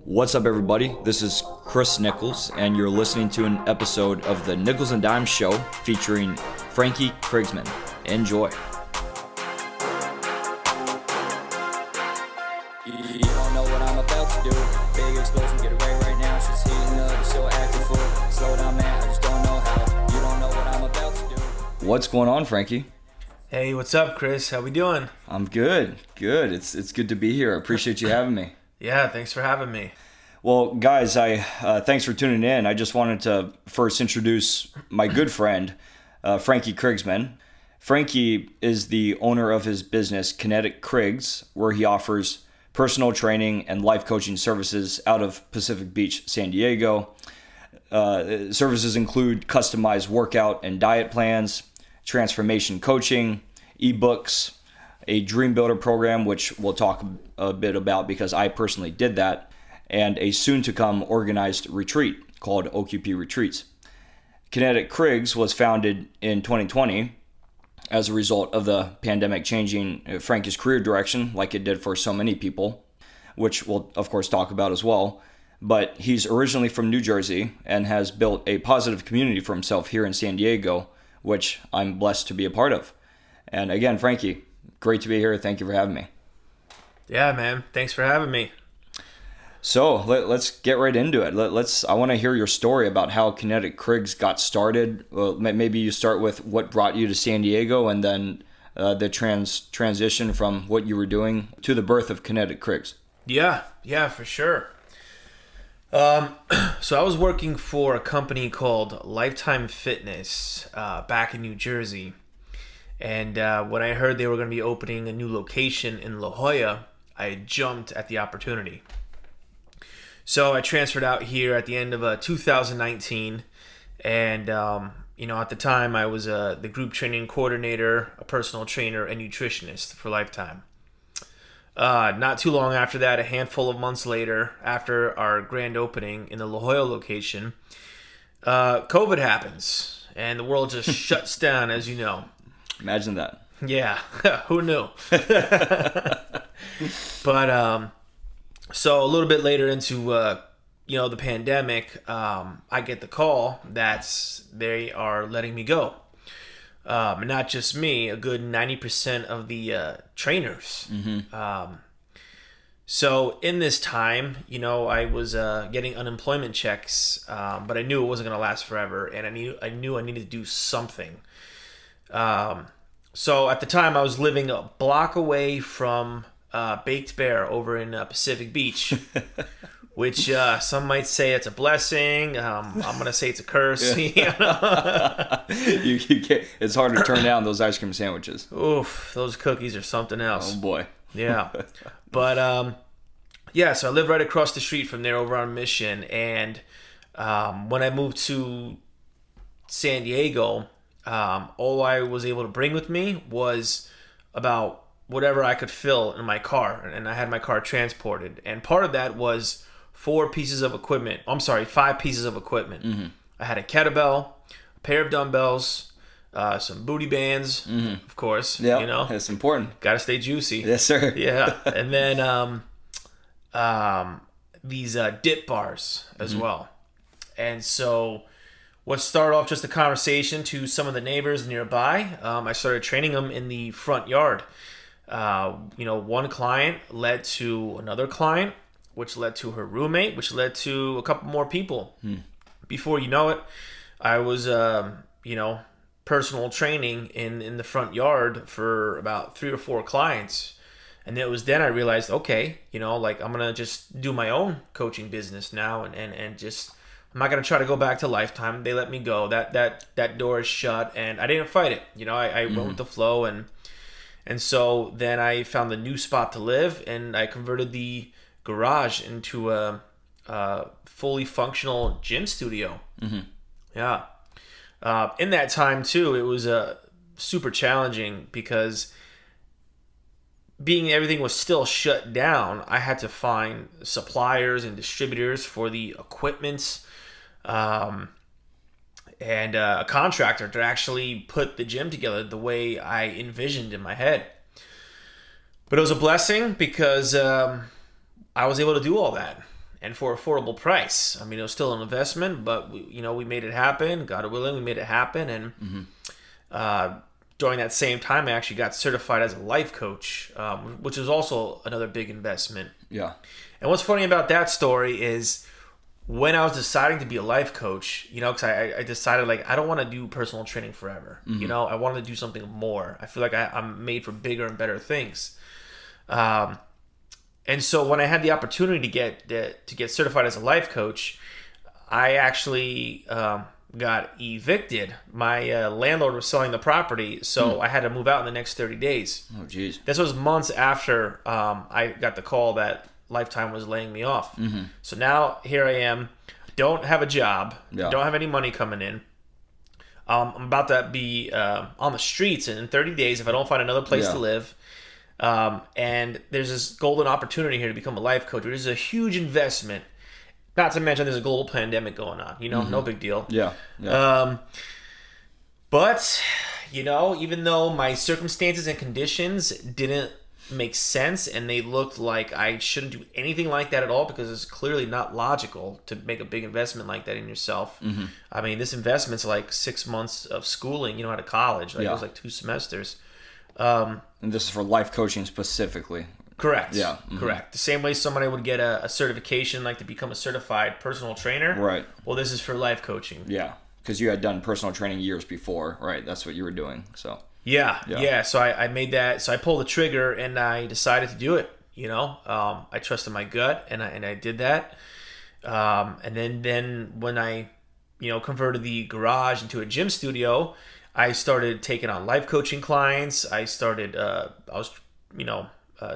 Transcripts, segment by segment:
What's up, everybody? This is Chris Nichols, and you're listening to an episode of the Nichols and Dimes Show featuring Frankie Krygsman. Enjoy. You don't know what I'm about to do. Big explosion, get away right now. Shit's heating up, you're still acting full. Slow down, man, I just don't know how. You don't know what I'm about to do. What's going on, Frankie? Hey, what's up, Chris? How we doing? I'm good. Good. It's good to be here. I appreciate you having me. Yeah, thanks for having me. Well, guys, thanks for tuning in. I just wanted to first introduce my good friend, Frankie Krygsman. Frankie is the owner of his business, Kinetic Krygs, where he offers personal training and life coaching services out of Pacific Beach, San Diego. Services include customized workout and diet plans, transformation coaching, ebooks, a Dream Builder program, which we'll talk a bit about because I personally did that, and a soon-to-come organized retreat called OQP Retreats. Kinetic Krygs was founded in 2020 as a result of the pandemic changing Frankie's career direction like it did for so many people, which we'll, of course, talk about as well. But he's originally from New Jersey and has built a positive community for himself here in San Diego, which I'm blessed to be a part of. And again, Frankie, great to be here. Thank you for having me. Yeah, man. Thanks for having me. So let's get right into it. I want to hear your story about how Kinetic Krygs got started. Well, maybe you start with what brought you to San Diego, and then the transition from what you were doing to the birth of Kinetic Krygs. Yeah, for sure. So I was working for a company called Lifetime Fitness back in New Jersey. And when I heard they were going to be opening a new location in La Jolla, I jumped at the opportunity. So I transferred out here at the end of 2019. And, at the time I was the group training coordinator, a personal trainer, and nutritionist for Lifetime. Not too long after that, a handful of months later, after our grand opening in the La Jolla location, COVID happens. And the world just shuts down, as you know. Imagine that. Yeah, who knew? But so a little bit later into the pandemic, I get the call that they are letting me go. Not just me, a good 90% of the trainers. Mm-hmm. So in this time, I was getting unemployment checks, but I knew it wasn't going to last forever, and I knew I needed to do something. So at the time I was living a block away from Baked Bear over in Pacific Beach, which some might say it's a blessing. I'm going to say it's a curse. Yeah. you can't, it's hard to turn down those ice cream sandwiches. Oof, those cookies are something else. Oh boy. Yeah. But so I live right across the street from there over on Mission. And when I moved to San Diego, all I was able to bring with me was about whatever I could fill in my car, and I had my car transported. And part of that was 5 pieces of equipment. Mm-hmm. I had a kettlebell, a pair of dumbbells, some booty bands, of course. Yeah, that's important. Got to stay juicy. Yes, sir. Yeah, and then these dip bars as well. And so what started off just a conversation to some of the neighbors nearby, I started training them in the front yard. One client led to another client, which led to her roommate, which led to a couple more people. Before you know it, I was, personal training in the front yard for about 3 or 4 clients. And it was then I realized, okay, I'm going to just do my own coaching business now and just, I'm not going to try to go back to Lifetime. They let me go. That door is shut, and I didn't fight it. I went with the flow, and so then I found a new spot to live, and I converted the garage into a fully functional gym studio. Mm-hmm. Yeah. In that time, too, it was super challenging because everything was still shut down. I had to find suppliers and distributors for the equipment, and a contractor to actually put the gym together the way I envisioned in my head. But it was a blessing because I was able to do all that. and for affordable price. I mean, it was still an investment, but we made it happen. God willing, we made it happen. And during that same time, I actually got certified as a life coach, which is also another big investment. Yeah. And what's funny about that story is when I was deciding to be a life coach, because I decided, like, I don't want to do personal training forever. I wanted to do something more. I feel like I'm made for bigger and better things. And so when I had the opportunity to get certified as a life coach, I actually got evicted. My landlord was selling the property, so I had to move out in the next 30 days. Oh, geez. This was months after I got the call that Lifetime was laying me off. So now here I am, don't have a job, don't have any money coming in. I'm about to be on the streets in 30 days if I don't find another place to live. And there's this golden opportunity here to become a life coach, which is a huge investment. Not to mention there's a global pandemic going on. No big deal. Yeah. But, even though my circumstances and conditions didn't make sense and they looked like I shouldn't do anything like that at all, because it's clearly not logical to make a big investment like that in yourself. I mean, this investment's like 6 months of schooling, out of college. It was like 2 semesters. And this is for life coaching specifically. Correct. Yeah. Correct. The same way somebody would get a certification, like to become a certified personal trainer. Right. Well, this is for life coaching. Yeah. Because you had done personal training years before, right? That's what you were doing. So. Yeah. So I made that. So I pulled the trigger and I decided to do it. I trusted my gut and I did that. And then when I, converted the garage into a gym studio, I started taking on life coaching clients. I started. I was,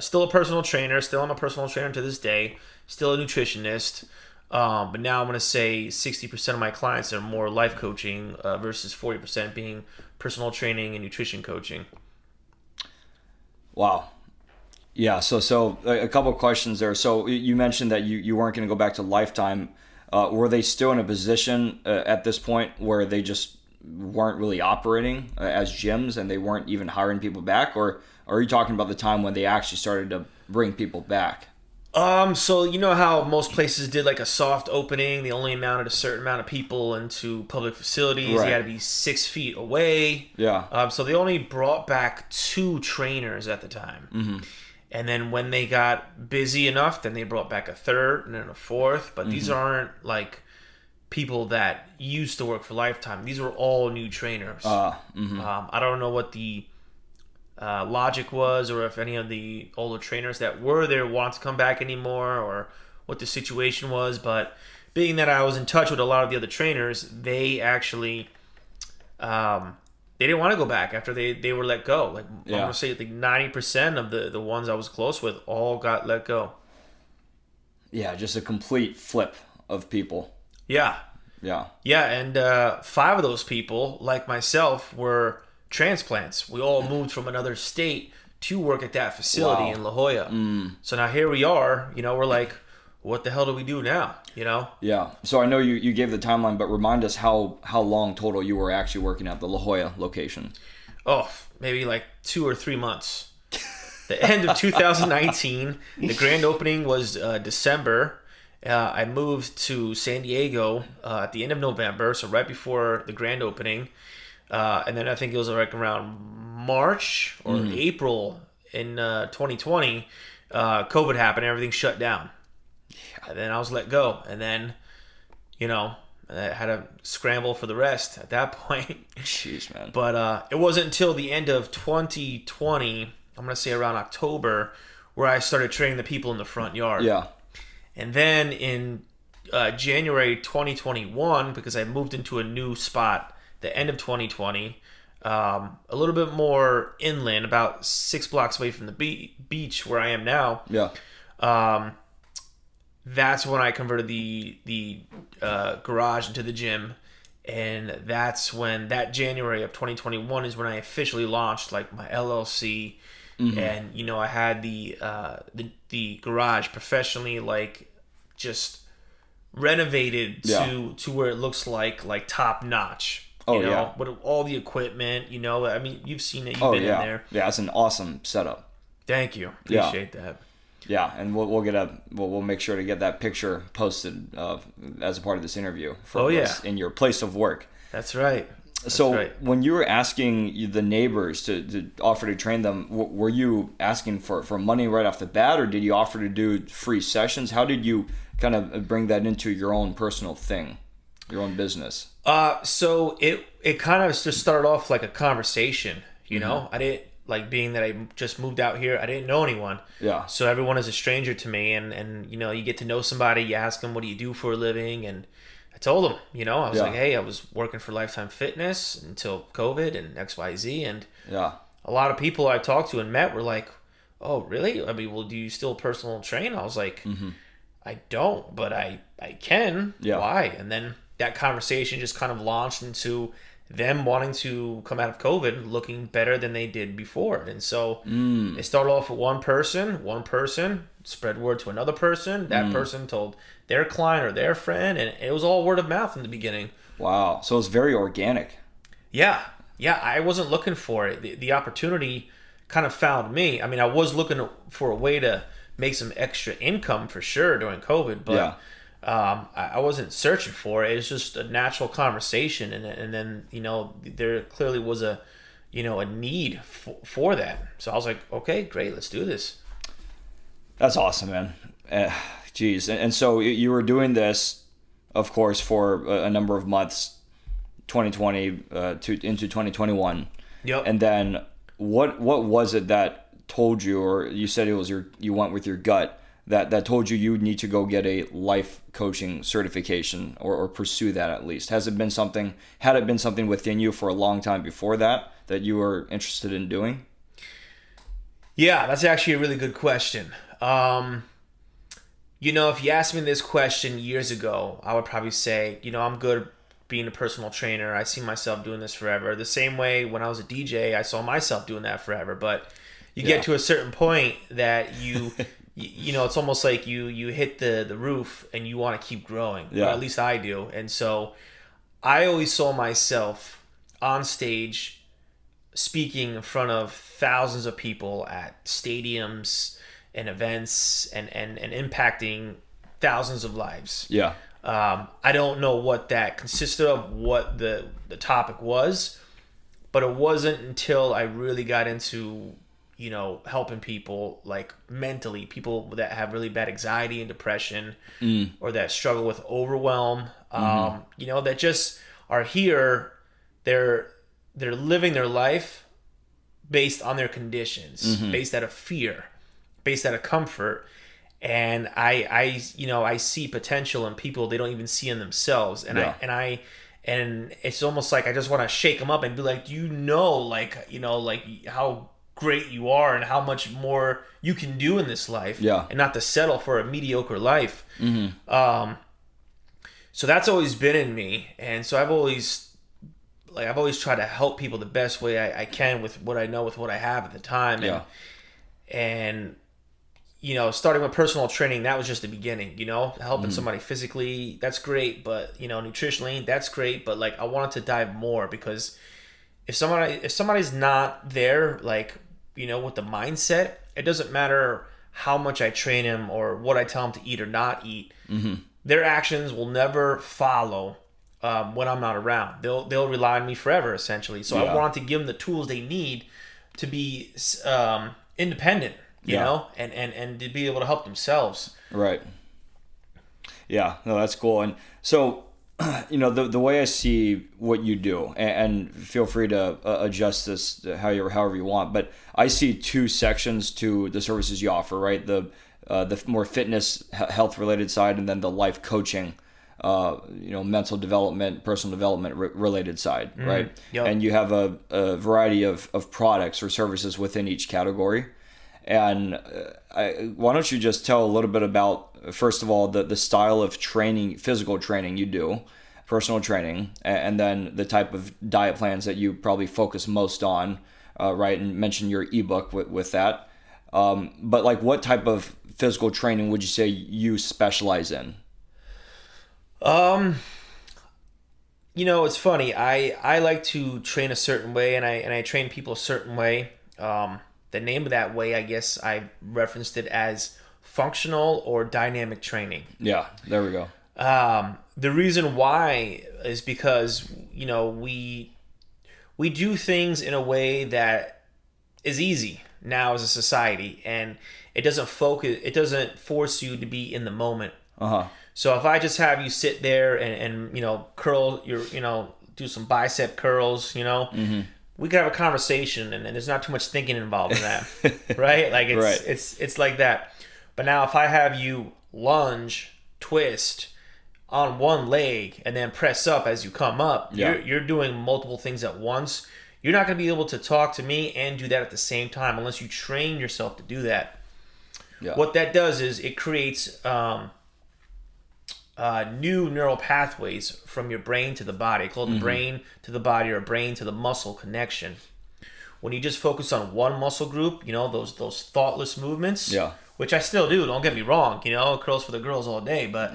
still a personal trainer. Still I'm a personal trainer to this day. Still a nutritionist. But now I'm going to say 60% of my clients are more life coaching versus 40% being personal training and nutrition coaching. Wow. Yeah. So a couple of questions there. So you mentioned that you weren't going to go back to Lifetime. Were they still in a position at this point where they just weren't really operating as gyms and they weren't even hiring people back? Or are you talking about the time when they actually started to bring people back? So you know how most places did like a soft opening, they only mounted a certain amount of people into public facilities. Right. You had to be 6 feet away. Yeah. So they only brought back 2 trainers at the time. And then when they got busy enough, then they brought back a 3rd and then a 4th. But these aren't like people that used to work for Lifetime. These were all new trainers. I don't know what the logic was, or if any of the older trainers that were there want to come back anymore, or what the situation was. But being that I was in touch with a lot of the other trainers, they actually they didn't want to go back after they were let go. Like I'm gonna say like 90% of the ones I was close with all got let go. Yeah, just a complete flip of people. Yeah, and 5 of those people, like myself, were transplants. We all moved from another state to work at that facility in La Jolla. So now here we are, we're like, what the hell do we do now? Yeah. So I know you gave the timeline, but remind us how long total you were actually working at the La Jolla location. Oh, maybe like 2 or 3 months. The end of 2019, the grand opening was December. I moved to San Diego at the end of November, so right before the grand opening. And then I think it was like around March or April in 2020, COVID happened, everything shut down. Yeah. And then I was let go. And then, I had to scramble for the rest at that point. Jeez, man. But it wasn't until the end of 2020, I'm going to say around October, where I started training the people in the front yard. Yeah. And then in January 2021, because I moved into a new spot, the end of 2020, a little bit more inland, about 6 blocks away from the beach where I am now. Yeah. That's when I converted the garage into the gym, and that's when that January of 2021 is when I officially launched like my LLC, and I had the garage professionally like just renovated to where it looks like top notch. With all the equipment, I mean, you've seen it, you've been in there. Yeah, it's an awesome setup. Thank you. Appreciate that. Yeah, and we'll make sure to get that picture posted as a part of this interview for us in your place of work. That's right. When you were asking the neighbors to offer to train them, were you asking for money right off the bat, or did you offer to do free sessions? How did you kind of bring that into your own personal thing, your own business? So it kind of just started off like a conversation, you know? I didn't, like, being that I just moved out here, I didn't know anyone. Yeah. So everyone is a stranger to me, and you know, you get to know somebody, you ask them, what do you do for a living? And I told them, you know, I was like, hey, I was working for Lifetime Fitness until COVID and XYZ. And a lot of people I talked to and met were like, oh, really? I mean, well, do you still personal train? I was like, I don't, but I can. Yeah. Why? And then that conversation just kind of launched into them wanting to come out of COVID looking better than they did before. And so it started off with one person, spread word to another person. That person told their client or their friend, and it was all word of mouth in the beginning. Wow. So it's very organic. Yeah. I wasn't looking for it. The opportunity kind of found me. I mean, I was looking for a way to make some extra income for sure during COVID, but I wasn't searching for it. It was just a natural conversation, and then, you know, there clearly was a need for that. So I was like, okay, great, let's do this. That's awesome, man. Geez, and so you were doing this, of course, for a number of months, 2020 into 2021. Yep. And then what was it that told you, or you said it was you went with your gut, that told you need to go get a life coaching certification or pursue that at least? Had it been something within you for a long time before that you were interested in doing? Yeah, that's actually a really good question. You know, if you asked me this question years ago, I would probably say, you know, I'm good being a personal trainer. I see myself doing this forever. The same way when I was a DJ, I saw myself doing that forever. But you get to a certain point that you know, it's almost like you hit the roof and you want to keep growing. Yeah. Or at least I do. And so I always saw myself on stage speaking in front of thousands of people at stadiums and events and impacting thousands of lives. Yeah. I don't know what that consisted of, what the topic was, but it wasn't until I really got into, you know, helping people, like, mentally, people that have really bad anxiety and depression, or that struggle with overwhelm, you know, that just are here. They're living their life based on their conditions, based out of fear, based out of comfort. And I see potential in people they don't even see in themselves. And and it's almost like I just want to shake them up and be like, do you know, like, you know, like how great you are and how much more you can do in this life, and not to settle for a mediocre life. So that's always been in me. And so I've always tried to help people the best way I can with what I know, with what I have at the time. And you know, starting with personal training, that was just the beginning, you know, helping somebody physically, that's great. But, you know, nutritionally, that's great. But, like, I wanted to dive more, because if somebody's not there, like, you know, with the mindset, it doesn't matter how much I train them or what I tell them to eat or not eat. Their actions will never follow when I'm not around. They'll rely on me forever, essentially. So I want to give them the tools they need to be independent, you know, and to be able to help themselves. Right. Yeah, no, that's cool. And so, you know, the way I see what you do, and feel free to adjust this however you want, but I see two sections to the services you offer, right? The more fitness, health related side, and then the life coaching, you know, mental development, personal development related side, right? Yep. And you have a variety of products or services within each category. And why don't you just tell a little bit about, first of all, the style of training, physical training you do, personal training, and then the type of diet plans that you probably focus most on, right? And mention your ebook with that. But, like, what type of physical training would you say you specialize in? You know, it's funny. I like to train a certain way, and I train people a certain way. The name of that way, I guess I referenced it as functional or dynamic training. Yeah, there we go. The reason why is because, we do things in a way that is easy now as a society, and it doesn't force you to be in the moment. So if I just have you sit there and curl do some bicep curls, we could have a conversation, and there's not too much thinking involved in that, right? Like it's like that. But now if I have you lunge, twist on one leg, and then press up as you come up, you're doing multiple things at once. You're not going to be able to talk to me and do that at the same time unless you train yourself to do that. Yeah. What that does is it creates new neural pathways from your brain to the body, called the brain to the body or brain to the muscle connection. When you just focus on one muscle group, those thoughtless movements, which I still do, don't get me wrong, curls for the girls all day, but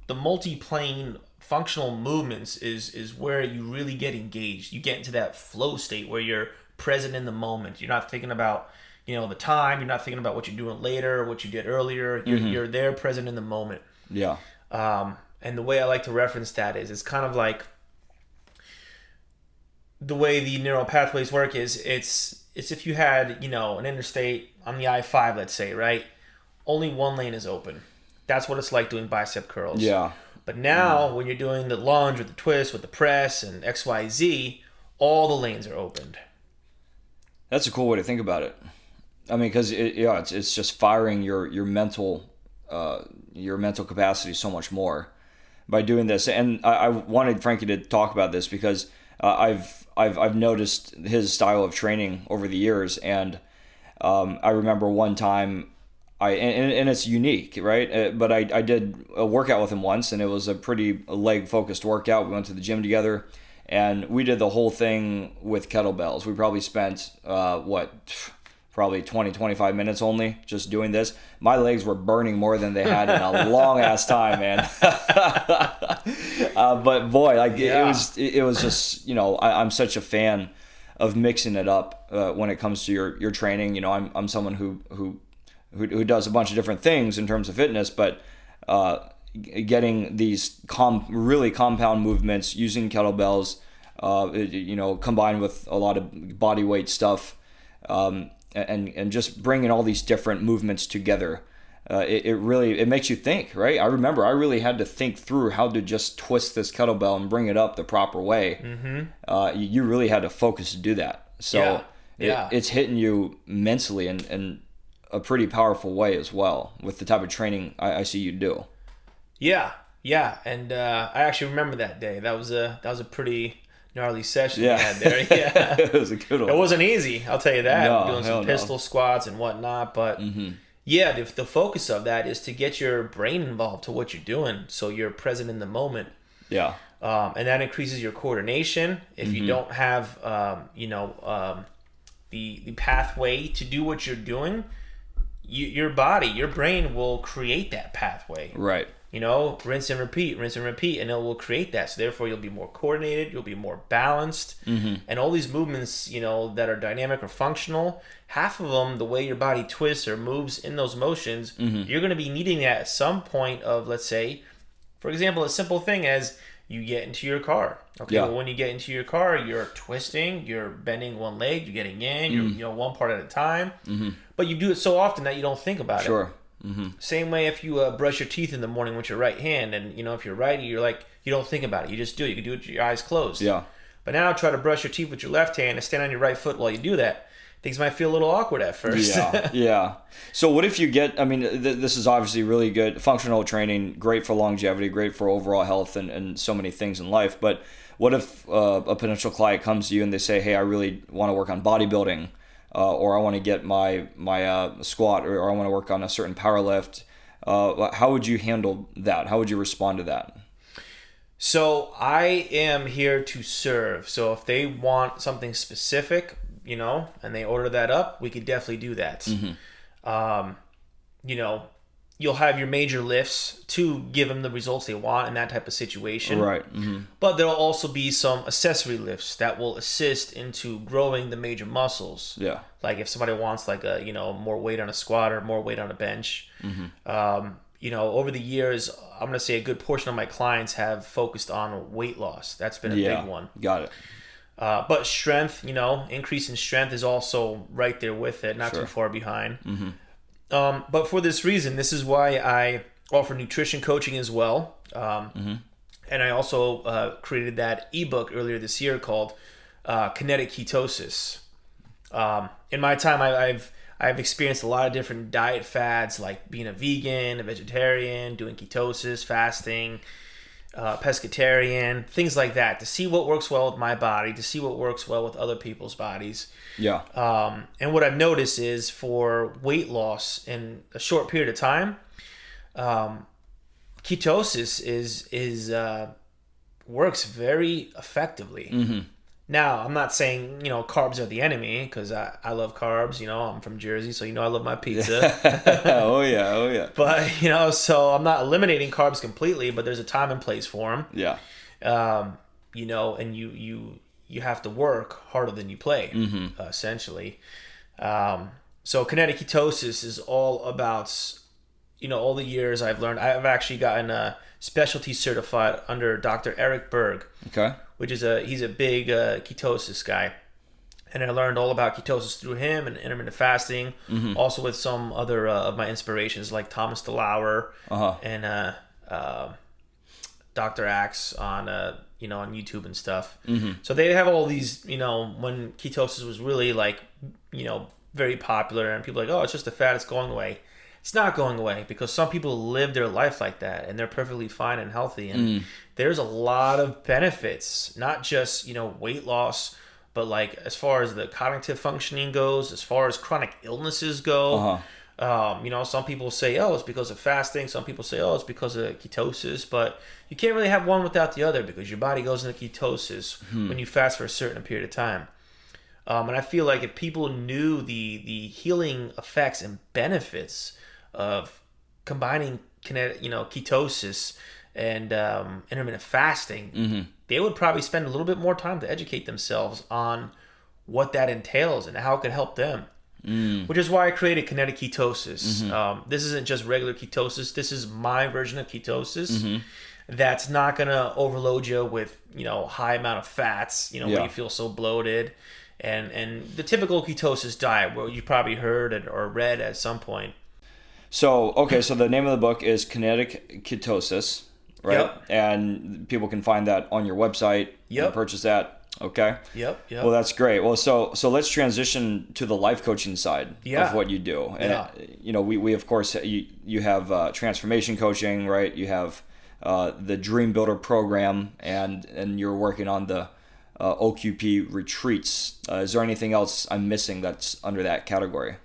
the multi-plane functional movements is where you really get engaged. You get into that flow state where you're present in the moment. You're not thinking about the time. You're not thinking about what you're doing later, what you did earlier. You're there, present in the moment. Yeah. And the way I like to reference that is it's kind of like the way the neural pathways work is it's if you had an interstate on the I-5, let's say, right? Only one lane is open. That's what it's like doing bicep curls. Yeah. But now when you're doing the lunge with the twist, with the press and XYZ, all the lanes are opened. That's a cool way to think about it. I mean, because it's just firing your mental capacity so much more by doing this. And I wanted Frankie to talk about this because I've noticed his style of training over the years, and I remember one time and it's unique, right? But I did a workout with him once, and it was a pretty leg focused workout. We went to the gym together, and we did the whole thing with kettlebells. We probably spent probably 20-25 minutes only just doing this. My legs were burning more than they had in a long ass time, man. But boy, it was just, I'm such a fan of mixing it up when it comes to your training. I'm someone who does a bunch of different things in terms of fitness, but getting these really compound movements using kettlebells, combined with a lot of body weight stuff, and just bringing all these different movements together, it makes you think, right? I remember I really had to think through how to just twist this kettlebell and bring it up the proper way. Mm-hmm. You really had to focus to do that. So it's hitting you mentally and a pretty powerful way as well with the type of training I see you do. Yeah, and I actually remember that day. That was a pretty gnarly session we had there. Yeah, it was a good one. It wasn't easy, I'll tell you that. Doing some pistol squats and whatnot, but the focus of that is to get your brain involved to what you're doing, so you're present in the moment. Yeah, and that increases your coordination. If you don't have, the pathway to do what you're doing, your brain will create that pathway. Right. Rinse and repeat, and it will create that. So therefore, you'll be more coordinated, you'll be more balanced, and all these movements, that are dynamic or functional, half of them, the way your body twists or moves in those motions, you're going to be needing that at some point of, let's say, for example, a simple thing as you get into your car. Okay, well, when you get into your car, you're twisting, you're bending one leg, you're getting in, you're one part at a time, but you do it so often that you don't think about it. Sure. Same way if you brush your teeth in the morning with your right hand, and if you're righty, you're like, you don't think about it, you just do it. You can do it with your eyes closed. Yeah. But now try to brush your teeth with your left hand and stand on your right foot while you do that. Things might feel a little awkward at first. Yeah. So what if you get, this is obviously really good functional training, great for longevity, great for overall health and so many things in life. But what if a potential client comes to you and they say, hey, I really want to work on bodybuilding, or I want to get my squat, or I want to work on a certain power lift. How would you handle that? How would you respond to that? So I am here to serve. So if they want something specific, and they order that up, we could definitely do that. you'll have your major lifts to give them the results they want in that type of situation. Right. Mm-hmm. But there'll also be some accessory lifts that will assist into growing the major muscles. Yeah. Like if somebody wants like a, more weight on a squat or more weight on a bench. Mm-hmm. Over the years, I'm going to say a good portion of my clients have focused on weight loss. That's been a big one. Got it. But strength, increase in strength is also right there with it, not too far behind. Mm-hmm. But for this reason, this is why I offer nutrition coaching as well. And I also created that ebook earlier this year called Kinetic Ketosis. In my time, I've experienced a lot of different diet fads, like being a vegan, a vegetarian, doing ketosis, fasting, pescatarian, things like that, to see what works well with my body, to see what works well with other people's bodies. Yeah. And what I've noticed is for weight loss in a short period of time, ketosis is works very effectively. Mm-hmm. Now, I'm not saying, carbs are the enemy, because I love carbs. I'm from Jersey, so I love my pizza. Oh, yeah. But, so I'm not eliminating carbs completely, but there's a time and place for them. Yeah. And you have to work harder than you play, essentially. So kinetic ketosis is all about, all the years I've learned. I've actually gotten specialty certified under Dr. Eric Berg. Okay. Which is he's a big ketosis guy. And I learned all about ketosis through him and intermittent fasting, also with some other of my inspirations like Thomas DeLauer and Dr. Axe on on YouTube and stuff. So they have all these, when ketosis was really very popular and people are like, oh, it's just a fad, it's going away. It's not going away, because some people live their life like that and they're perfectly fine and healthy. And there's a lot of benefits, not just, weight loss, but as far as the cognitive functioning goes, as far as chronic illnesses go. Some people say, oh, it's because of fasting. Some people say, oh, it's because of ketosis. But you can't really have one without the other, because your body goes into ketosis when you fast for a certain period of time. And I feel like if people knew the healing effects and benefits of combining ketosis and intermittent fasting, they would probably spend a little bit more time to educate themselves on what that entails and how it could help them. Which is why I created Kinetic Ketosis. This isn't just regular ketosis. This is my version of ketosis. That's not going to overload you with, high amount of fats, where you feel so bloated. And the typical ketosis diet, where you probably heard it or read at some point. So the name of the book is Kinetic Ketosis, right? Yep. And people can find that on your website. Yep. And purchase that. Okay. Yep. Well, that's great. Well, so let's transition to the life coaching side of what you do. And we of course you have transformation coaching, right? You have the Dream Builder program, and you're working on the OQP retreats. Is there anything else I'm missing that's under that category?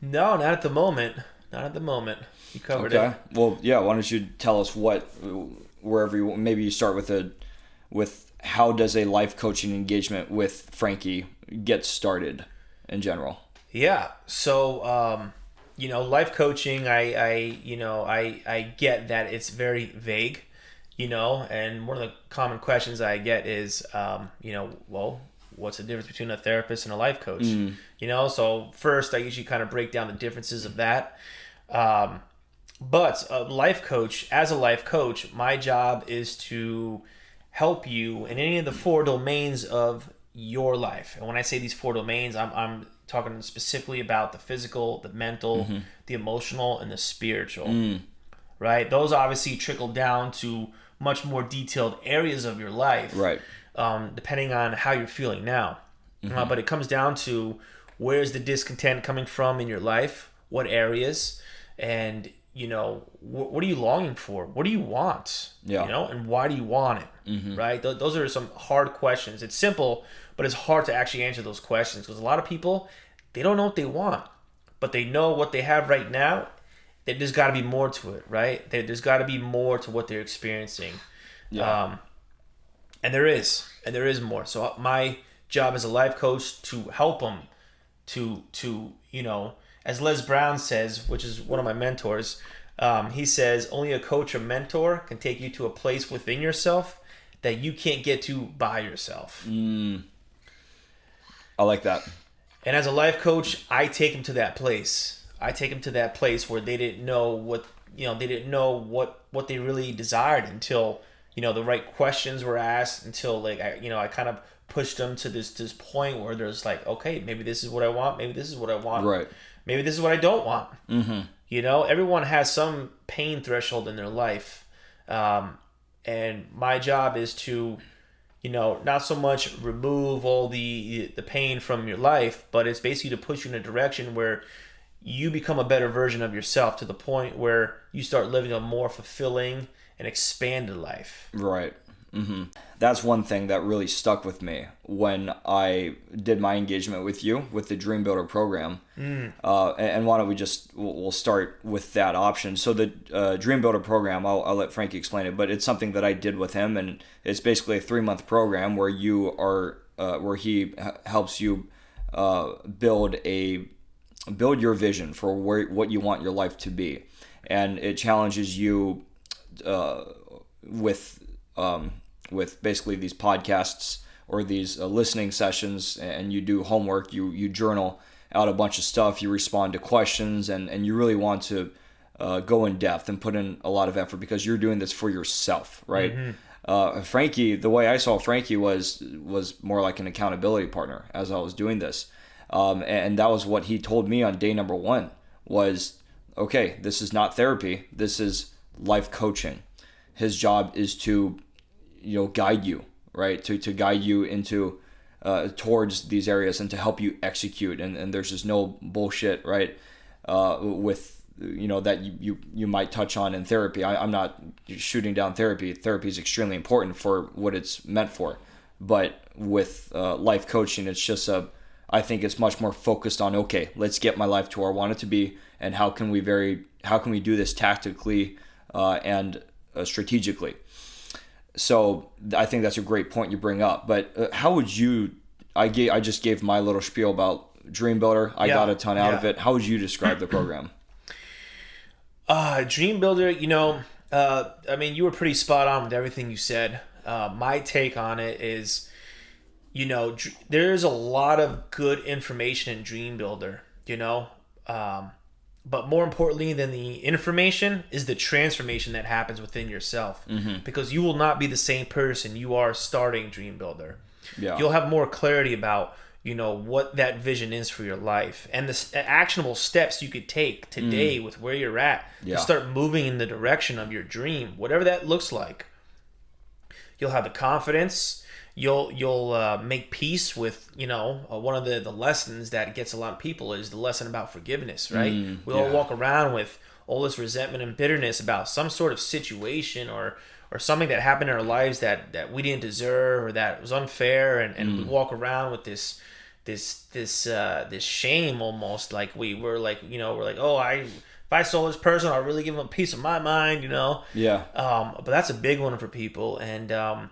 No, not at the moment. You covered it. Well, yeah. Why don't you tell us wherever you, maybe you start with how does a life coaching engagement with Frankie get started in general? Yeah. So, life coaching, I get that it's very vague, and one of the common questions I get is, what's the difference between a therapist and a life coach? So first I usually kind of break down the differences of that. But a life coach, as a life coach, my job is to help you in any of the 4 domains of your life. And when I say these 4 domains, I'm talking specifically about the physical, the mental, the emotional, and the spiritual. Right? Those obviously trickle down to much more detailed areas of your life. Right. Depending on how you're feeling now. But it comes down to, where's the discontent coming from in your life, what areas, and what are you longing for, what do you want, and why do you want it, right? Those are some hard questions. It's simple, but it's hard to actually answer those questions, because a lot of people, they don't know what they want, but they know what they have right now. There's got to be more to it, right? There's got to be more to what they're experiencing. And there is more. So my job as a life coach to help them to as Les Brown says, which is one of my mentors, he says, only a coach or mentor can take you to a place within yourself that you can't get to by yourself. I like that. And as a life coach, I take them to that place. I take them to that place where they didn't know what they really desired until, the right questions were asked, until I kind of pushed them to this point where there's like, okay, maybe this is what I want, maybe this is what I want. Right. Maybe this is what I don't want. Everyone has some pain threshold in their life. And my job is to, not so much remove all the pain from your life, but it's basically to push you in a direction where you become a better version of yourself, to the point where you start living a more fulfilling and expanded life. Right. That's one thing that really stuck with me when I did my engagement with you with the Dream Builder program. And why don't we'll start with that option. So the Dream Builder program, I'll let Frankie explain it, but it's something that I did with him, and it's basically a 3-month program where where he helps you build your vision for what you want your life to be, and it challenges you with basically these podcasts or these listening sessions, and you do homework, you journal out a bunch of stuff, you respond to questions, and you really want to go in depth and put in a lot of effort because you're doing this for yourself, right? Frankie, the way I saw Frankie was more like an accountability partner as I was doing this. And that was what he told me on day number 1 was, okay, this is not therapy. This is life coaching. His job is to, guide you, right? To guide you into, towards these areas and to help you execute. And there's just no bullshit, right? With, that you might touch on in therapy. I'm not shooting down therapy. Therapy is extremely important for what it's meant for. But with life coaching, it's just I think it's much more focused on, okay, let's get my life to where I want it to be, and how can we do this tactically and strategically. So I think that's a great point you bring up. But how would you? I just gave my little spiel about Dream Builder. I got a ton out of it. How would you describe the program? Dream Builder, you were pretty spot on with everything you said. My take on it is, there's a lot of good information in Dream Builder, but more importantly than the information is the transformation that happens within yourself, because you will not be the same person you are starting Dream Builder. Yeah. You'll have more clarity about, what that vision is for your life and the actionable steps you could take today with where you're at to start moving in the direction of your dream, whatever that looks like. You'll have the confidence. You'll make peace with, one of the lessons that gets a lot of people is the lesson about forgiveness, right? We all walk around with all this resentment and bitterness about some sort of situation or something that happened in our lives that we didn't deserve or that was unfair, and we walk around with this shame almost, like we're like, we're like, oh, if I saw this person, I'll really give them a piece of my mind, Yeah. But that's a big one for people, and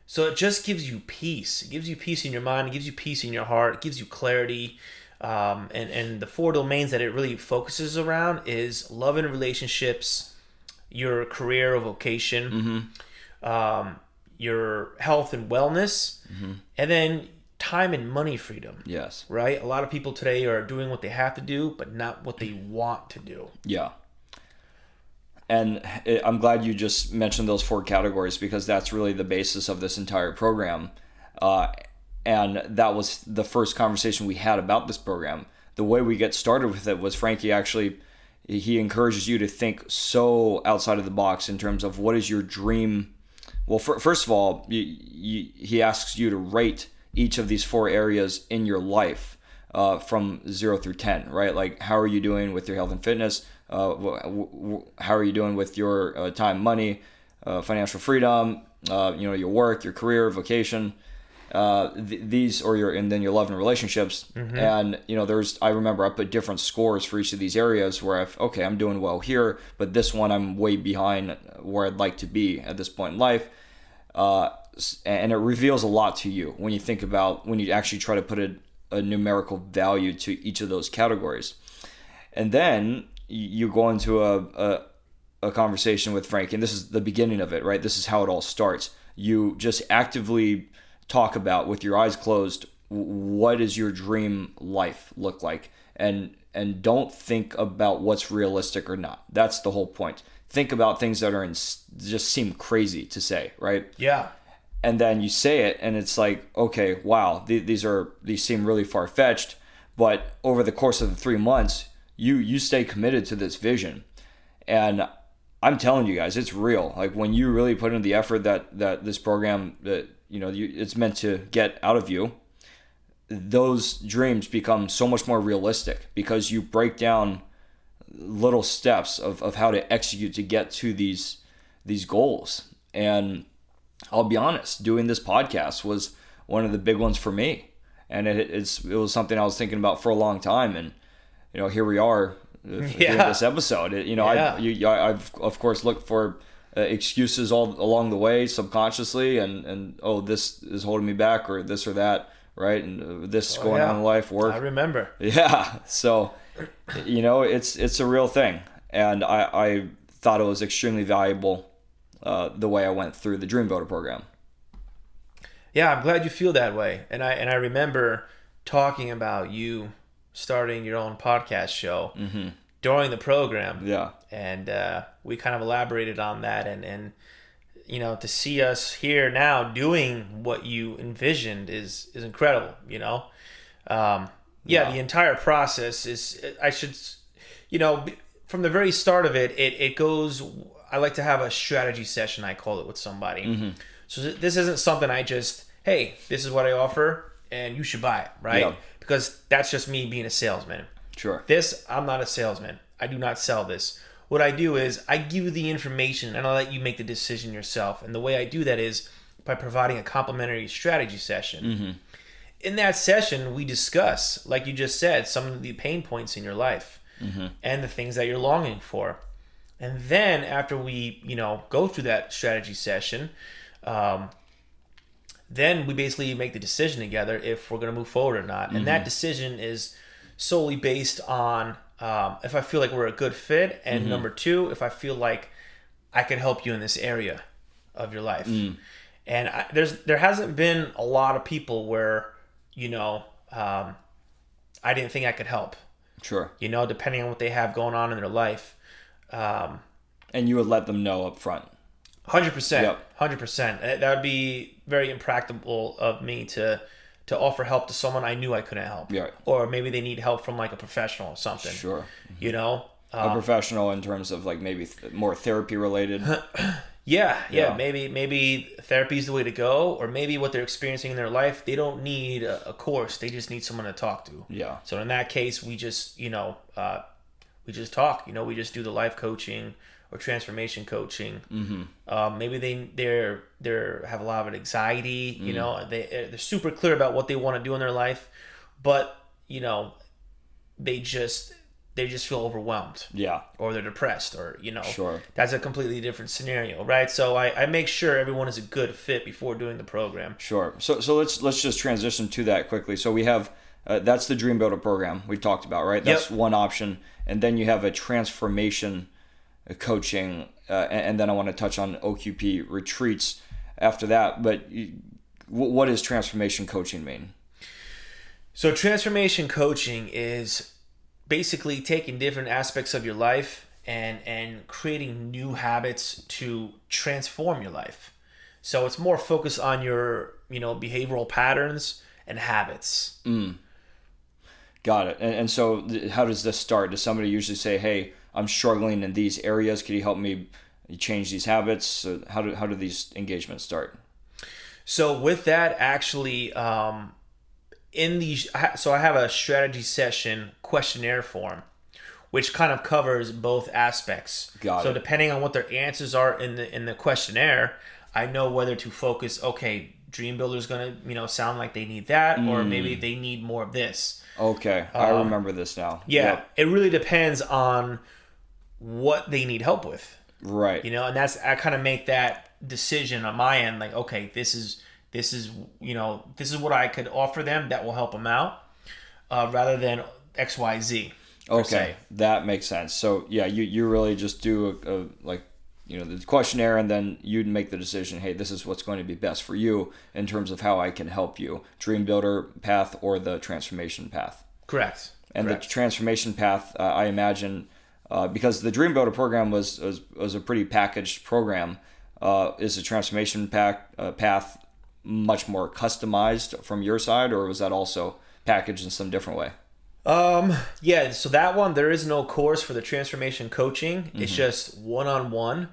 so it just gives you peace. It gives you peace in your mind. It gives you peace in your heart. It gives you clarity. And the 4 domains that it really focuses around is love and relationships, your career or vocation, your health and wellness, and then time and money freedom. Yes. Right? A lot of people today are doing what they have to do, but not what they want to do. Yeah. And I'm glad you just mentioned those 4 categories, because that's really the basis of this entire program. And that was the first conversation we had about this program. The way we get started with it was Frankie he encourages you to think so outside of the box in terms of what is your dream. Well, first of all, he asks you to rate each of these 4 areas in your life from 0 through 10, right? Like, how are you doing with your health and fitness? How are you doing with your time, money, financial freedom, your work, your career, vocation, these, and then your love and relationships. And, I remember I put different scores for each of these areas where I'm doing well here, but this one I'm way behind where I'd like to be at this point in life. And it reveals a lot to you when you actually try to put a numerical value to each of those categories. And then you go into a conversation with Frank, and this is the beginning of it, right? This is how it all starts. You just actively talk about, with your eyes closed, what does your dream life look like? And don't think about what's realistic or not. That's the whole point. Think about things that just seem crazy to say, right? Yeah. And then you say it, and it's like, okay, wow, these seem really far-fetched, but over the course of the 3 months, you stay committed to this vision. And I'm telling you guys, it's real. Like, when you really put in the effort that this program, that it's meant to get out of you, those dreams become so much more realistic, because you break down little steps of how to execute to get to these goals. And I'll be honest, doing this podcast was one of the big ones for me, and it was something I was thinking about for a long time. And here we are doing this episode. I've of course looked for excuses all along the way, subconsciously, and this is holding me back, or this or that, right? And this is going on in life, work. I remember. Yeah, so it's a real thing, and I thought it was extremely valuable. The way I went through the Dream Builder program. Yeah, I'm glad you feel that way. And I remember talking about you starting your own podcast show during the program. Yeah. And we kind of elaborated on that, and to see us here now doing what you envisioned is incredible. The entire process is, from the very start of it goes. I like to have a strategy session, I call it, with somebody. So this isn't something I just, hey, this is what I offer and you should buy it, right? Yeah. Because that's just me being a salesman. Sure. I'm not a salesman. I do not sell this. What I do is I give you the information and I'll let you make the decision yourself. And the way I do that is by providing a complimentary strategy session. In that session, we discuss, like you just said, some of the pain points in your life and the things that you're longing for. And then after we, go through that strategy session, then we basically make the decision together if we're going to move forward or not. And that decision is solely based on if I feel like we're a good fit, and number two, if I feel like I can help you in this area of your life. And there hasn't been a lot of people where, I didn't think I could help. Sure. Depending on what they have going on in their life. And you would let them know up front. 100%. Yep. 100%. That would be very impractical of me to offer help to someone I knew I couldn't help. Yeah. Or maybe they need help from like a professional or something. Sure. A professional in terms of like maybe more therapy related. Yeah. Maybe therapy is the way to go, or maybe what they're experiencing in their life, they don't need a course. They just need someone to talk to. Yeah. So in that case, we just, we just talk. We just do the life coaching or transformation coaching. Maybe they have a lot of anxiety. They're super clear about what they want to do in their life, but they just feel overwhelmed. Yeah. Or they're depressed, or Sure. That's a completely different scenario, right? So I make sure everyone is a good fit before doing the program. Sure. So let's just transition to that quickly. So we have that's the Dream Builder program we talked about, right? That's one option, and then you have a transformation coaching, and then I want to touch on OQP retreats after that. But what does transformation coaching mean? So transformation coaching is basically taking different aspects of your life and creating new habits to transform your life. So it's more focused on your behavioral patterns and habits. Got it. And so how does this start? Does somebody usually say, hey, I'm struggling in these areas, can you help me change these habits? So how do these engagements start? So with that, actually, so I have a strategy session questionnaire form, which kind of covers both aspects. Got it. So depending on what their answers are in the questionnaire, I know whether to focus, okay, Dream Builder is going to, sound like they need that, or maybe they need more of this. Okay, I remember this now. Yeah, Yep. It really depends on what they need help with. Right. And I kind of make that decision on my end, like, okay, this is what I could offer them that will help them out, rather than XYZ. per Okay, se. that makes sense. So yeah, you really just do a like, the questionnaire, and then you'd make the decision. Hey, this is what's going to be best for you in terms of how I can help you. Dream Builder path or the transformation path. Correct. And Correct. the transformation path, I imagine, because the Dream Builder program was a pretty packaged program. Is the transformation path much more customized from your side, or was that also packaged in some different way? Yeah, so that one, there is no course for the transformation coaching. It's just one-on-one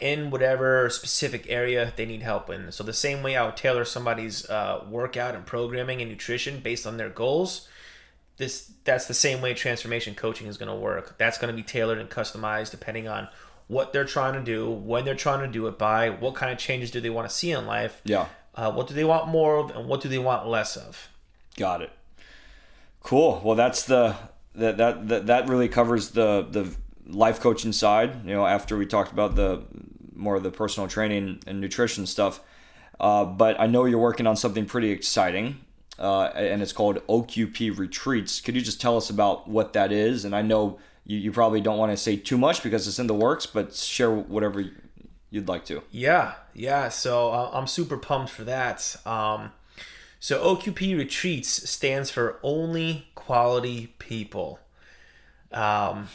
in whatever specific area they need help in. So the same way I would tailor somebody's workout and programming and nutrition based on their goals, that's the same way transformation coaching is going to work. That's going to be tailored and customized depending on what they're trying to do, when they're trying to do it by, what kind of changes do they want to see in life, what do they want more of, and what do they want less of. Got it. Cool. Well, that's that really covers the life coaching side. After we talked about the more of the personal training and nutrition stuff, but I know you're working on something pretty exciting, and it's called OQP Retreats. Could you just tell us about what that is? And I know you probably don't want to say too much because it's in the works, but share whatever you'd like to. Yeah. So I'm super pumped for that. So OQP Retreats stands for Only Quality People. And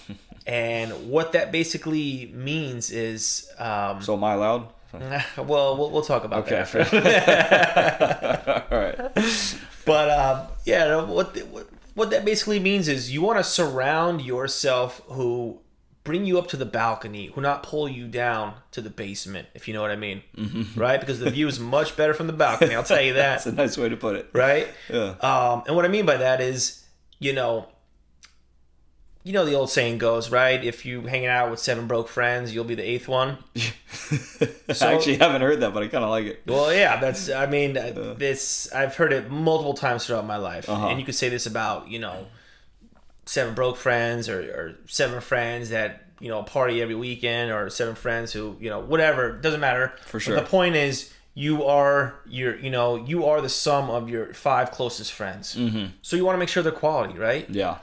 what that basically means is... So am I allowed? Well, we'll talk about that. All right. But what that basically means is you want to surround yourself who bring you up to the balcony, who not pull you down to the basement, if you know what I mean. Mm-hmm. Right? Because the view is much better from the balcony, I'll tell you that. That's a nice way to put it. Right? Yeah. And what I mean by that is, the old saying goes, right? If you hanging out with 7 broke friends, you'll be the 8th one. I actually haven't heard that, but I kind of like it. Well, yeah, I've heard it multiple times throughout my life. Uh-huh. And you could say this about, 7 broke friends or 7 friends that, party every weekend, or 7 friends who, whatever, doesn't matter. For sure. But the point is, you are the sum of your 5 closest friends. Mm-hmm. So you want to make sure they're quality, right? Yeah.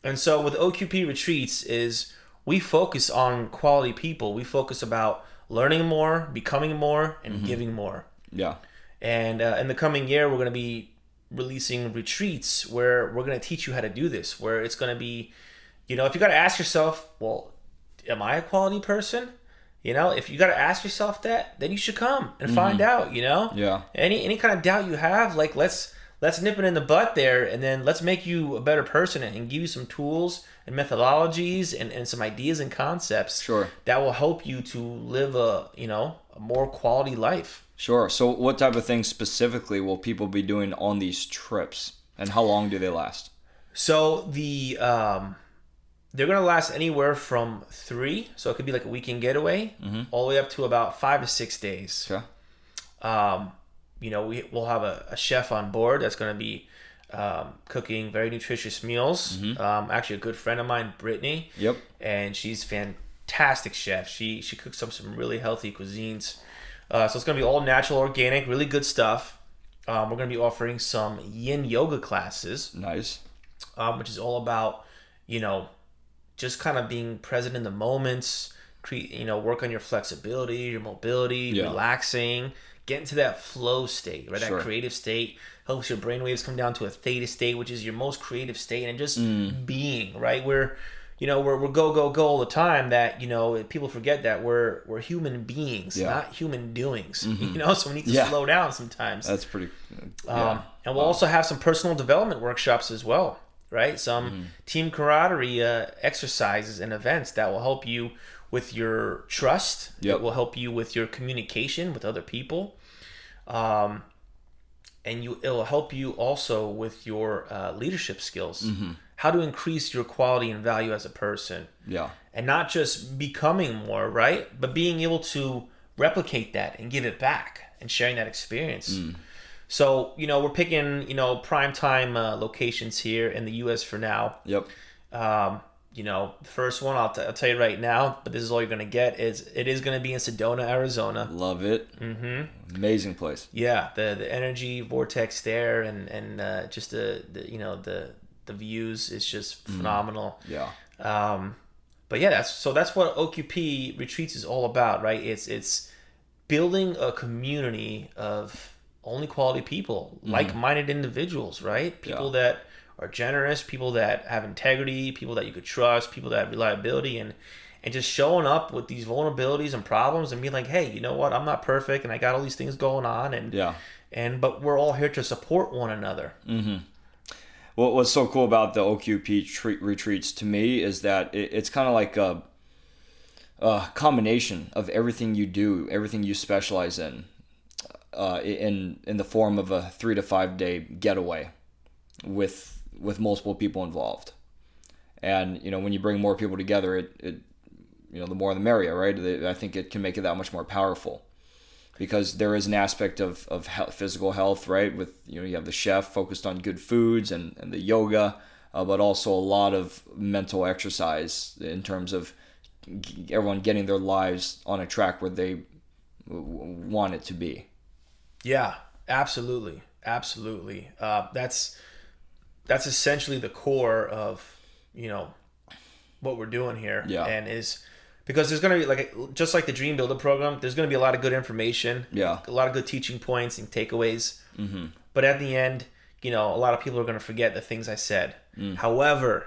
And so with OQP Retreats is we focus on quality people. We focus about learning more, becoming more, and giving more. Yeah. And in the coming year, we're going to be releasing retreats where we're going to teach you how to do this, where it's going to be, if you got to ask yourself, well, am I a quality person? If you got to ask yourself that, then you should come and find out, Yeah. Any kind of doubt you have, like let's nip it in the butt there, and then let's make you a better person and give you some tools and methodologies and some ideas and concepts that will help you to live a more quality life. Sure. So what type of things specifically will people be doing on these trips, and how long do they last? So they're going to last anywhere from 3, so it could be like a weekend getaway, all the way up to about 5 to 6 days. Okay. We'll have a chef on board that's going to be cooking very nutritious meals. Actually, a good friend of mine, Brittany. Yep. And she's fantastic chef. She cooks up some really healthy cuisines. So it's going to be all natural, organic, really good stuff. We're going to be offering some yin yoga classes. Nice. Which is all about, just kind of being present in the moments, work on your flexibility, your mobility, relaxing, get into that flow state, right? That creative state helps your brainwaves come down to a theta state, which is your most creative state, and just being, right? We're go all the time. That people forget that we're human beings, not human doings. So we need to slow down sometimes. That's pretty. And we'll also have some personal development workshops as well, right? Some team camaraderie exercises and events that will help you with your trust. It will help you with your communication with other people. And it'll help you also with your leadership skills. How to increase your quality and value as a person. Yeah. And not just becoming more, right? But being able to replicate that and give it back and sharing that experience. So, we're picking, prime time locations here in the U.S. for now. Yep. The first one, I'll tell you right now, but this is all you're going to get, it is going to be in Sedona, Arizona. Love it. Amazing place. Yeah, the energy vortex there, and just the the views is just phenomenal. Yeah. But yeah, that's what OQP retreats is all about, right? It's building a community of only quality people, like-minded individuals, right? People that are generous, people that have integrity, people that you could trust, people that have reliability, and just showing up with these vulnerabilities and problems and being like, hey, you know what? I'm not perfect, and I got all these things going on, but we're all here to support one another. Mm-hmm. Well, what's so cool about the OQP retreats to me is that it's kind of like a combination of everything you do, everything you specialize in the form of a 3 to 5 day getaway with multiple people involved. And when you bring more people together, it the more the merrier, right? I think it can make it that much more powerful. Because there is an aspect of physical health, right? With you have the chef focused on good foods and the yoga, but also a lot of mental exercise in terms of everyone getting their lives on a track where they want it to be. Yeah, absolutely. That's essentially the core of what we're doing here. Yeah, and is. Because there's going to be, just like the Dream Builder program, there's going to be a lot of good information. Yeah. A lot of good teaching points and takeaways. Mm-hmm. But at the end, a lot of people are going to forget the things I said. However,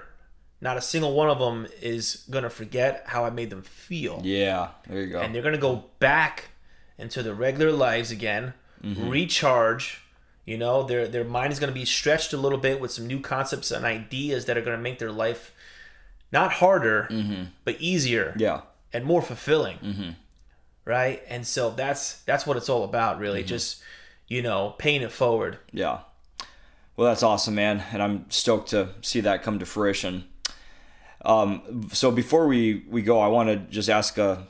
not a single one of them is going to forget how I made them feel. Yeah, there you go. And they're going to go back into their regular lives again, recharge. Their mind is going to be stretched a little bit with some new concepts and ideas that are going to make their life not harder, but easier. Yeah. And more fulfilling, right? And so that's what it's all about, really. Just paying it forward. Yeah. Well, that's awesome, man, and I'm stoked to see that come to fruition. So before we go, I want to just ask a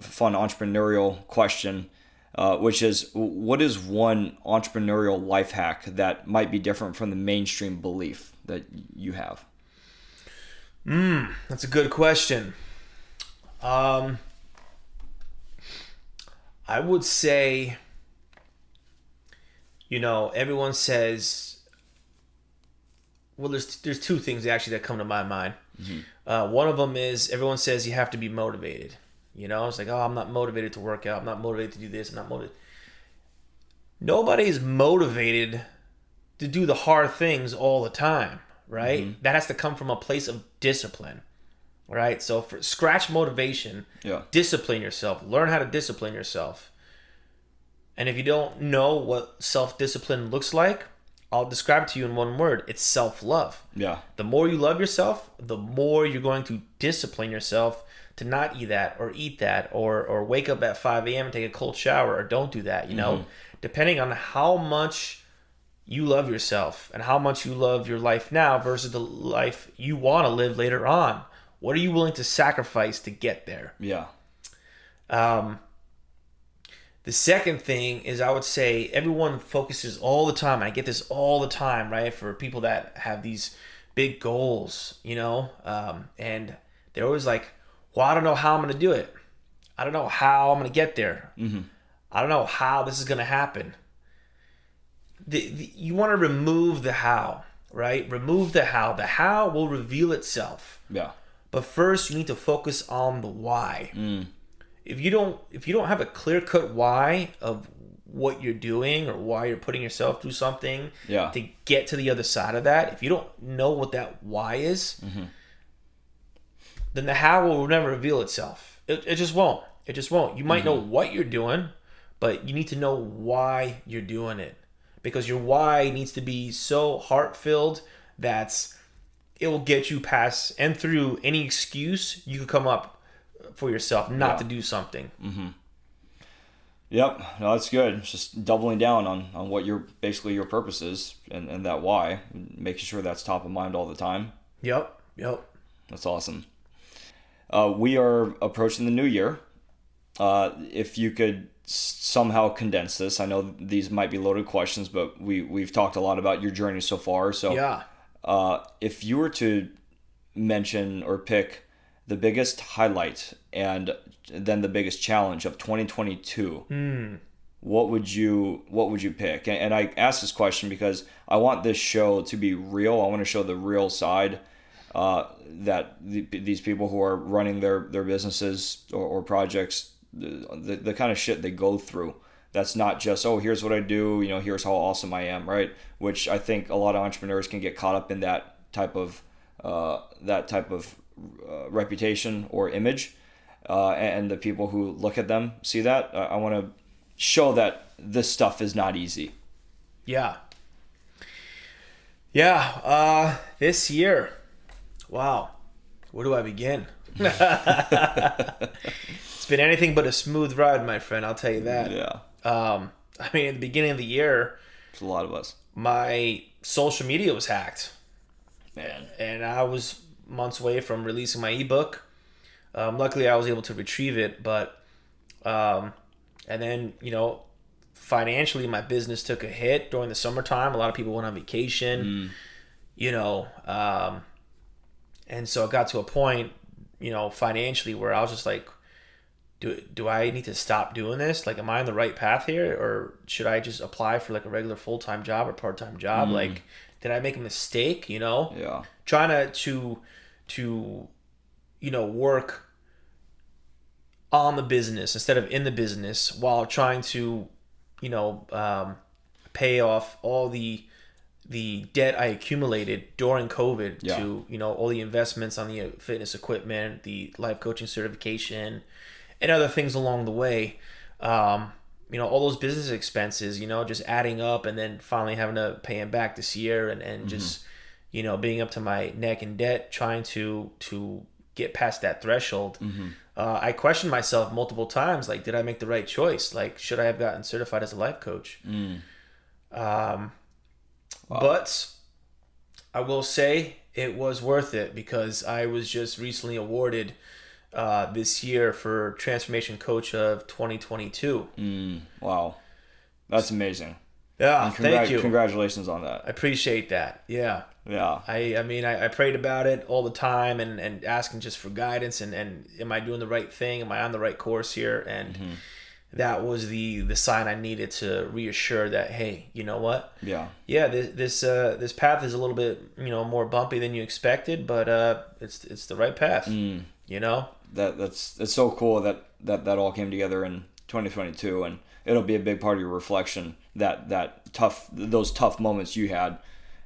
fun entrepreneurial question, which is, what is one entrepreneurial life hack that might be different from the mainstream belief that you have? That's a good question. I would say, everyone says, well, there's two things actually that come to my mind. One of them is everyone says you have to be motivated. It's like, oh, I'm not motivated to work out. I'm not motivated to do this. I'm not motivated. Nobody's motivated to do the hard things all the time, right? That has to come from a place of discipline, right? So scratch motivation, discipline yourself, learn how to discipline yourself. And if you don't know what self-discipline looks like, I'll describe it to you in one word. It's self-love. Yeah. The more you love yourself, the more you're going to discipline yourself to not eat that or wake up at 5 a.m. and take a cold shower, or don't do that, depending on how much you love yourself and how much you love your life now versus the life you want to live later on. What are you willing to sacrifice to get there? Yeah. The second thing is, I would say everyone focuses all the time, and I get this all the time, right, for people that have these big goals, and they're always like, well, I don't know how I'm going to do it. I don't know how I'm going to get there. I don't know how this is going to happen. You want to remove the how, right? Remove the how. The how will reveal itself. Yeah. But first, you need to focus on the why. If you don't have a clear-cut why of what you're doing or why you're putting yourself through something to get to the other side of that, if you don't know what that why is, then the how will never reveal itself. It just won't. It just won't. You might know what you're doing, but you need to know why you're doing it. Because your why needs to be so heart-filled that it will get you past and through any excuse you could come up for yourself not to do something. Yep. No, that's good. It's just doubling down on what your purpose is and that why, making sure that's top of mind all the time. Yep. That's awesome. We are approaching the new year. If you could somehow condense this, I know these might be loaded questions, but we've talked a lot about your journey so far. So if you were to mention or pick the biggest highlight and then the biggest challenge of 2022, what would you pick? And I ask this question because I want this show to be real. I want to show the real side that these people who are running their businesses or projects, the kind of shit they go through. That's not just, oh, here's what I do, here's how awesome I am, right? Which I think a lot of entrepreneurs can get caught up in that type of reputation or image, and the people who look at them see that. I want to show that this stuff is not easy. Yeah. This year, wow, where do I begin? It's been anything but a smooth ride, my friend, I'll tell you that. Yeah. At the beginning of the year, It's a lot of us. My social media was hacked. Man. And I was months away from releasing my ebook. Luckily, I was able to retrieve it, but and then, financially, my business took a hit during the summertime. A lot of people went on vacation, and so it got to a point, financially, where I was just like, do I need to stop doing this? Like, am I on the right path here, or should I just apply for like a regular full-time job or part-time job? Like, did I make a mistake? Yeah. Trying to work on the business instead of in the business, while trying to pay off all the debt I accumulated during COVID. Yeah. To all the investments on the fitness equipment, the life coaching certification, and other things along the way. All those business expenses, just adding up, and then finally having to pay them back this year, and just being up to my neck in debt, trying to get past that threshold. I questioned myself multiple times, like, did I make the right choice? Like, should I have gotten certified as a life coach? Wow. But I will say it was worth it, because I was just recently awarded this year for Transformation Coach of 2022. Wow. That's amazing. Yeah, thank you. Congratulations on that. I appreciate that. Yeah. Yeah. I prayed about it all the time, and asking just for guidance, and am I doing the right thing? Am I on the right course here? And that was the sign I needed to reassure that, hey, you know what? Yeah. Yeah, this path is a little bit, more bumpy than you expected, but it's the right path. That's so cool that all came together in 2022, and it'll be a big part of your reflection, those tough moments you had,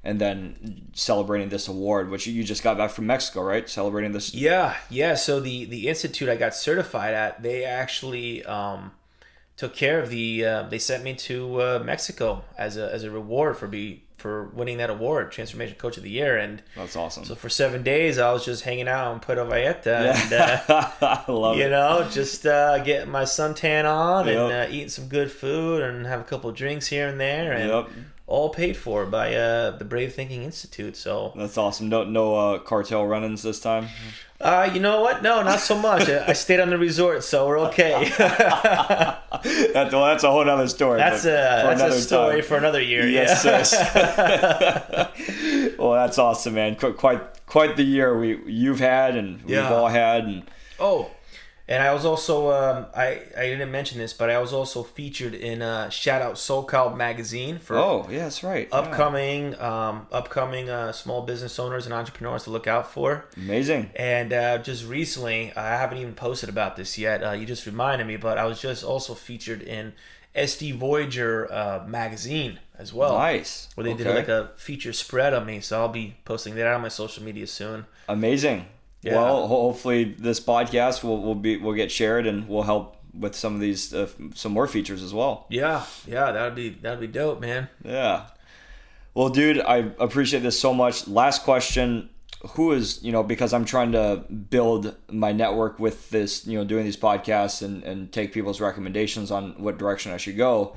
and then celebrating this award, which you just got back from Mexico, right? Celebrating this. Yeah. So the institute I got certified at, they actually took care of they sent me to Mexico as a reward for winning that award, Transformation Coach of the Year. And that's awesome. So for 7 days, I was just hanging out in Puerto Vallarta, and I love it. just getting my suntan on, and eating some good food, and have a couple of drinks here and there, and all paid for by the Brave Thinking Institute. So that's awesome. No cartel run-ins this time. You know what? No, not so much. I stayed on the resort, so we're okay. That's a whole other story. That's a story for another year. Yes, sis. Well, that's awesome, man. Quite the year you've had, and we've all had. And and I was also I didn't mention this, but I was also featured in Shout Out SoCal magazine for that's right. upcoming small business owners and entrepreneurs to look out for. Amazing. And just recently, I haven't even posted about this yet. You just reminded me, but I was just also featured in SD Voyager magazine as well. Nice. Where they did like a feature spread on me, so I'll be posting that on my social media soon. Amazing. Yeah. Well, hopefully this podcast will get shared, and will help with some of these some more features as well. Yeah, that'd be dope, man. Yeah. Well, dude, I appreciate this so much. Last question: who is, because I'm trying to build my network with this, doing these podcasts and take people's recommendations on what direction I should go.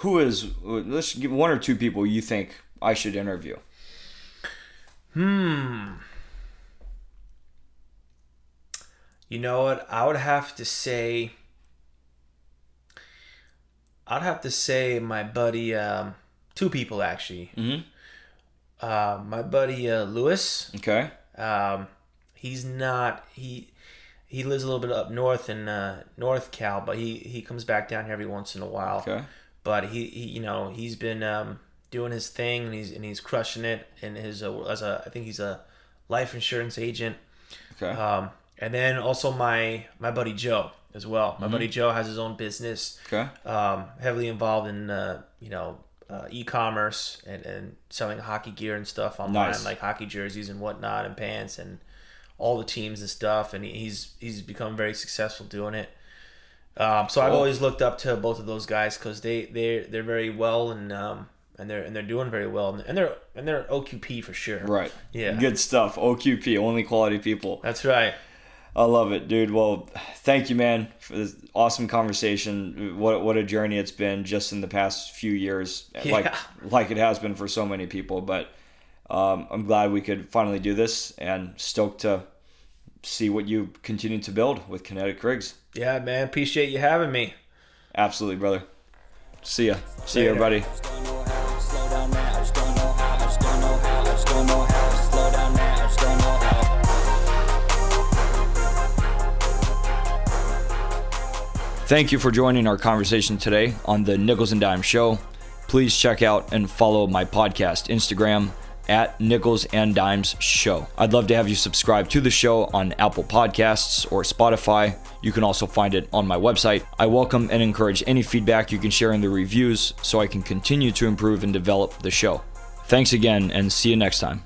Let's give one or two people you think I should interview. You know what? I would have to say my buddy, two people actually. My buddy Lewis. Okay. He's not he lives a little bit up north in North Cal, but he comes back down here every once in a while. Okay. But he's been doing his thing, and he's crushing it in his I think he's a life insurance agent. Okay. And then also my buddy Joe as well. My buddy Joe has his own business. Okay. Heavily involved in e-commerce and selling hockey gear and stuff online, Nice. like hockey jerseys and whatnot, and pants and all the teams and stuff. And he's become very successful doing it. So I've always looked up to both of those guys because they're very well and they're doing very well, and they're OQP for sure. Right. Yeah. Good stuff. OQP, only quality people. That's right. I love it, dude. Well, thank you, man, for this awesome conversation. What a journey it's been just in the past few years, like it has been for so many people. But I'm glad we could finally do this, and stoked to see what you continue to build with Kinetic Krygs. Yeah, man. Appreciate you having me. Absolutely, brother. See ya. See you, everybody. Just don't know how. Slow down now. I just don't know how. I just don't know how. I just don't know how. Slow down now. I just don't know how. Thank you for joining our conversation today on the Nichols and Dime Show. Please check out and follow my podcast Instagram at Nichols and Dimes Show. I'd love to have you subscribe to the show on Apple Podcasts or Spotify. You can also find it on my website. I welcome and encourage any feedback you can share in the reviews so I can continue to improve and develop the show. Thanks again, and see you next time.